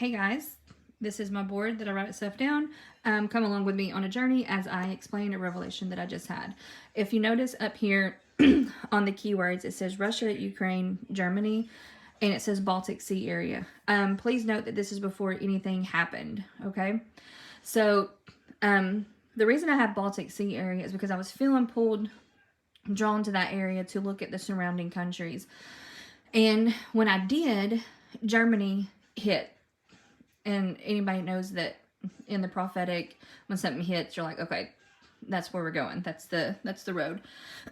Hey guys, this is my board that I write stuff down. Come along with me on a journey as I explain a revelation that I just had. If you notice up here on the keywords, it says Russia, Ukraine, Germany, and it says Baltic Sea area. Please note that this is before anything happened, okay? So the reason I have Baltic Sea area is because I was feeling drawn to that area to look at the surrounding countries. And when I did, Germany hit. And anybody knows that in the prophetic, when something hits, you're like, okay, that's where we're going. That's the road.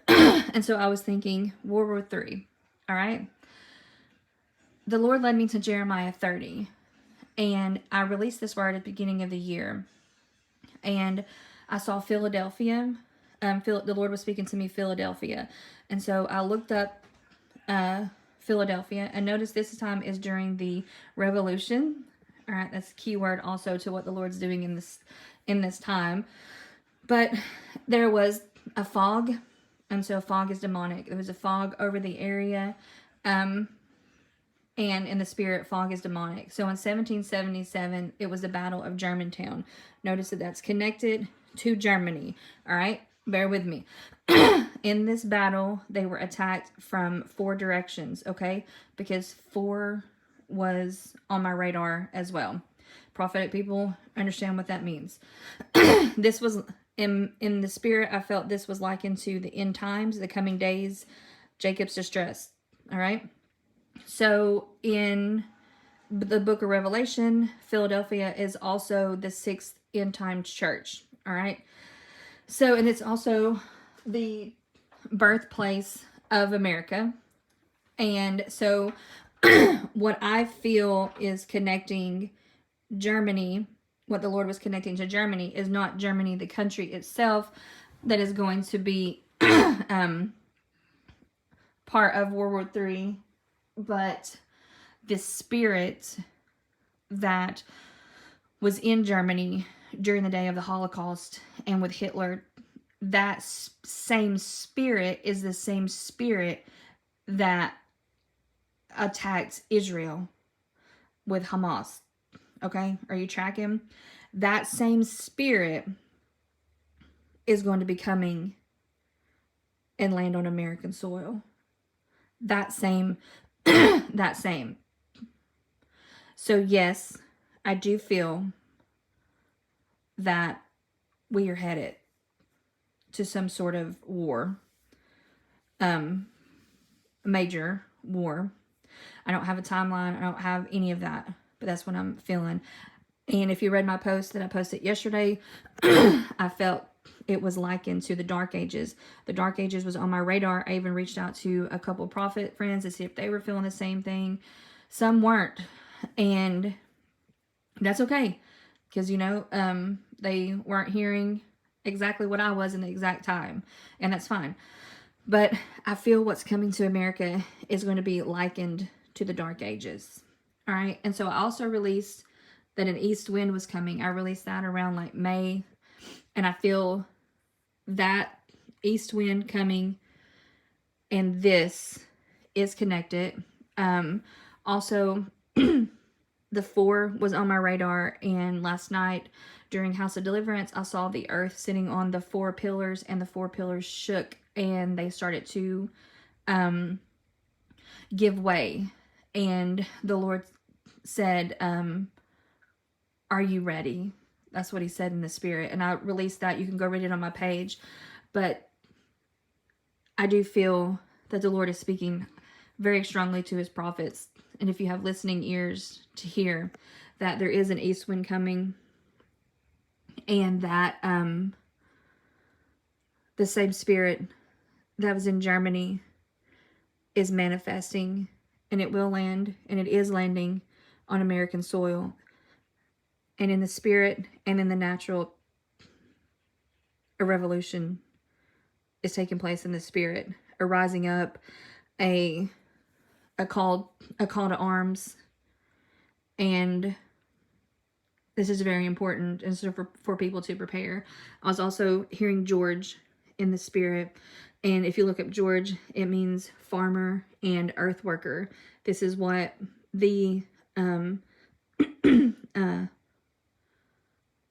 And so I was thinking World War III. All right. The Lord led me to Jeremiah 30. And I released this word at the beginning of the year. And I saw Philadelphia. The Lord was speaking to me, Philadelphia. And so I looked up Philadelphia. And notice this time is during the revolution. All right, that's a keyword also to what the Lord's doing in this time. But there was a fog, and so fog is demonic. There was a fog over the area, and in the spirit, fog is demonic. So in 1777, it was the Battle of Germantown. Notice that that's connected to Germany. All right, bear with me. In this battle, they were attacked from 4 directions, okay? Because 4 was on my radar as well. Prophetic people understand what that means. This was in the spirit. I felt this was likened to the end times, the coming days, Jacob's distress. All right. So in the book of Revelation, Philadelphia is also the 6th end time church. All right. So, and it's also the birthplace of America. And so what I feel is connecting Germany, what the Lord was connecting to Germany, is not Germany, the country itself, that is going to be part of World War III, but the spirit that was in Germany during the day of the Holocaust and with Hitler. That same spirit is the same spirit that attacked Israel with Hamas. Okay? Are you tracking? That same spirit is going to be coming and land on American soil. That same. So yes, I do feel that we are headed to some sort of war. Major war. I don't have a timeline. I don't have any of that, but that's what I'm feeling. And if you read my post that I posted yesterday, I felt it was likened to the Dark Ages. The Dark Ages was on my radar. I even reached out to a couple prophet friends to see if they were feeling the same thing. Some weren't. And that's okay. Because, they weren't hearing exactly what I was in the exact time. And that's fine. But I feel what's coming to America is going to be likened to the Dark Ages. All right. And so I also released that an east wind was coming. I released that around like May. And I feel that east wind coming and this is connected. Also, the 4 was on my radar. And last night during House of Deliverance, I saw the earth sitting on the 4 pillars, and the 4 pillars shook and they started to give way. And the Lord said, are you ready? That's what he said in the spirit. And I released that. You can go read it on my page. But I do feel that the Lord is speaking very strongly to his prophets. And if you have listening ears to hear that there is an east wind coming, and that the same spirit that was in Germany is manifesting, and it will land, and it is landing on American soil. And in the spirit and in the natural, a revolution is taking place in the spirit, a rising up, a call to arms. And this is very important, and so for people to prepare. I was also hearing George in the spirit. And if you look up George, it means farmer and earth worker. This is what the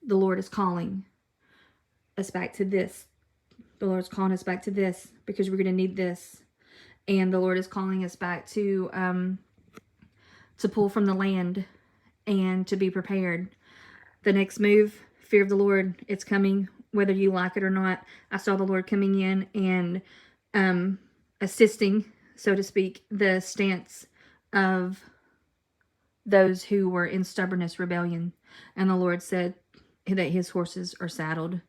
the Lord is calling us back to this. The Lord's calling us back to this because we're going to need this. And the Lord is calling us back to pull from the land and to be prepared. The next move, fear of the Lord, it's coming, whether you like it or not. I saw the Lord coming in and assisting, so to speak, the stance of those who were in stubbornness, rebellion. And the Lord said that his horses are saddled.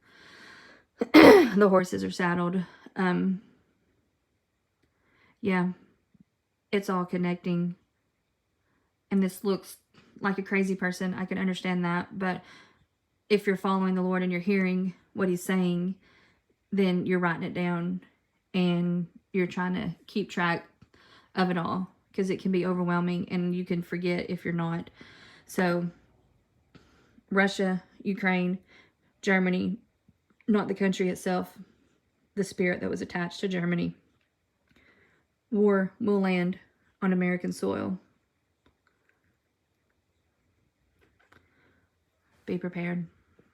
The horses are saddled. Yeah, it's all connecting. And this looks like a crazy person. I can understand that. But if you're following the Lord and you're hearing what he's saying, then you're writing it down and you're trying to keep track of it all, because it can be overwhelming and you can forget if you're not. So Russia, Ukraine, Germany, not the country itself, the spirit that was attached to Germany. War will land on American soil. Be prepared.